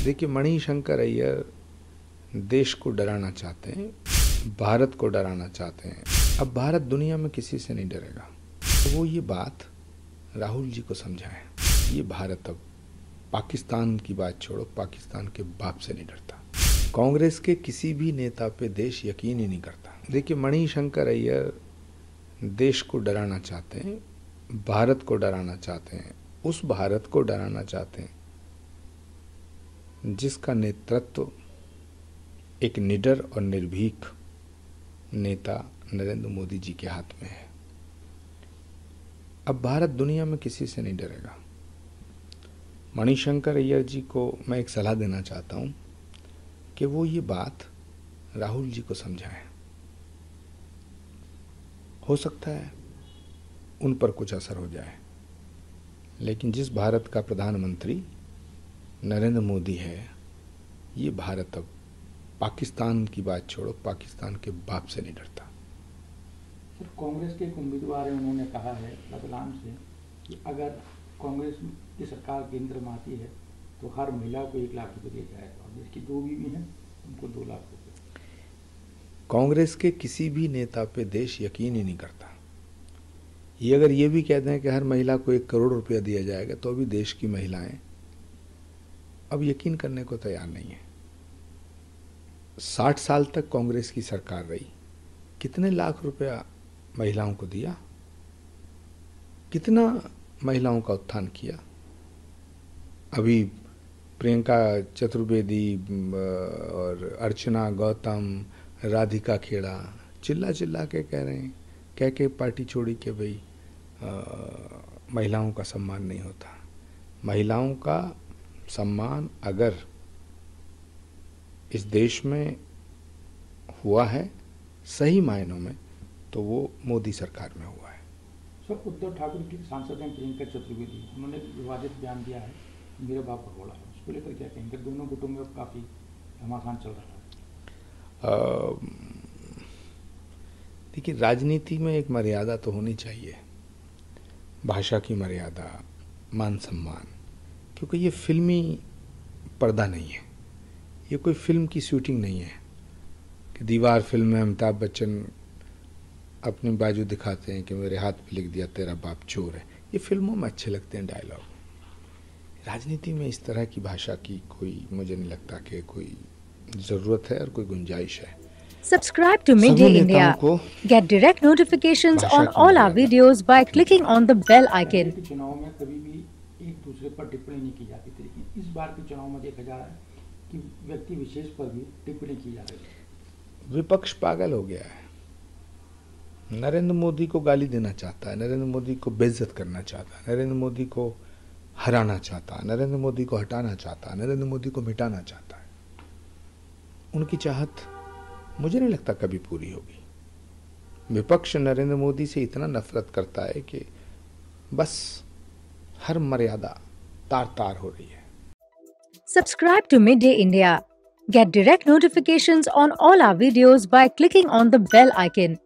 देखिए, मणिशंकर अय्यर देश को डराना चाहते हैं, भारत को डराना चाहते हैं। अब भारत दुनिया में किसी से नहीं डरेगा। तो वो ये बात राहुल जी को समझाएं। ये भारत अब पाकिस्तान की बात छोड़ो, पाकिस्तान के बाप से नहीं डरता। कांग्रेस के किसी भी नेता पे देश यकीन ही नहीं करता। देखिए, मणिशंकर अय्यर देश को डराना चाहते हैं, भारत को डराना चाहते हैं, उस भारत को डराना चाहते हैं जिसका नेतृत्व एक निडर और निर्भीक नेता नरेंद्र मोदी जी के हाथ में है। अब भारत दुनिया में किसी से नहीं डरेगा। मणिशंकर अय्यर जी को मैं एक सलाह देना चाहता हूं कि वो ये बात राहुल जी को समझाएं। हो सकता है उन पर कुछ असर हो जाए, लेकिन जिस भारत का प्रधानमंत्री नरेंद्र मोदी है, ये भारत अब पाकिस्तान की बात छोड़ो, पाकिस्तान के बाप से नहीं डरता। सर, कांग्रेस के एक उम्मीदवार हैं, उन्होंने कहा है रतलाम से कि अगर कांग्रेस की सरकार केंद्र में आती है तो हर महिला को 1 लाख रुपये दिया जाएगा और जिसकी 2 बीवी हैं उनको 2 लाख रुपये। कांग्रेस के किसी भी नेता पे देश यकीन ही नहीं करता। ये अगर ये भी कहते हैं कि हर महिला को 1 करोड़ रुपया दिया जाएगा, तो अभी देश की महिलाएं अब यकीन करने को तैयार नहीं है। 60 साल तक कांग्रेस की सरकार रही, कितने लाख रुपया महिलाओं को दिया, कितना महिलाओं का उत्थान किया। अभी प्रियंका चतुर्वेदी और अर्चना गौतम, राधिका खेड़ा चिल्ला चिल्ला के कह रहे हैं, कह के पार्टी छोड़ी कि भाई महिलाओं का सम्मान नहीं होता। महिलाओं का सम्मान अगर इस देश में हुआ है सही मायनों में, तो वो मोदी सरकार में हुआ है। सर, उद्धव ठाकुर की सांसद हैं प्रियंका चतुर्वेदी, उन्होंने विवादित बयान दिया है मेरे बाप भगोड़ा है, उसको लेकर क्या कहेंगे? दोनों गुटों में काफ़ी घमासान चल रहा है। देखिए, राजनीति में एक मर्यादा तो होनी चाहिए, भाषा की मर्यादा, मान सम्मान, क्योंकि ये फिल्मी पर्दा नहीं है, ये कोई फिल्म की शूटिंग नहीं है कि दीवार फिल्म में अमिताभ बच्चन अपनी बाजू दिखाते हैं कि मेरे हाथ पे लिख दिया तेरा बाप चोर है। ये फिल्मों में अच्छे लगते हैं डायलॉग। राजनीति में इस तरह की भाषा की कोई, मुझे नहीं लगता कि कोई ज़रूरत है और कोई गुंजाइश है। Subscribe to Midday India. Get direct notifications on all our videos by clicking on the bell icon. चुनाव में कभी भी एक दूसरे पर टिप्पणी नहीं की जाती थी, लेकिन इस बार के चुनाव में देखा जा रहा है कि व्यक्ति विशेष पर भी टिप्पणी की जा रही है। विपक्ष पागल हो गया है। नरेंद्र मोदी को गाली देना चाहता है, नरेंद्र मोदी को बेइज्जत करना चाहता है, नरेंद्र मोदी को हराना चाहता है, नरेंद्र मोदी को हटाना चाहता है, नरेंद्र मोदी को मिटाना चाहता है। उनकी चाहत मुझे नहीं लगता कभी पूरी होगी। विपक्ष नरेंद्र मोदी से इतना नफरत करता है कि बस हर मर्यादा तार तार हो रही है। Subscribe to Midday India. Get direct notifications on all our videos by clicking on the bell icon.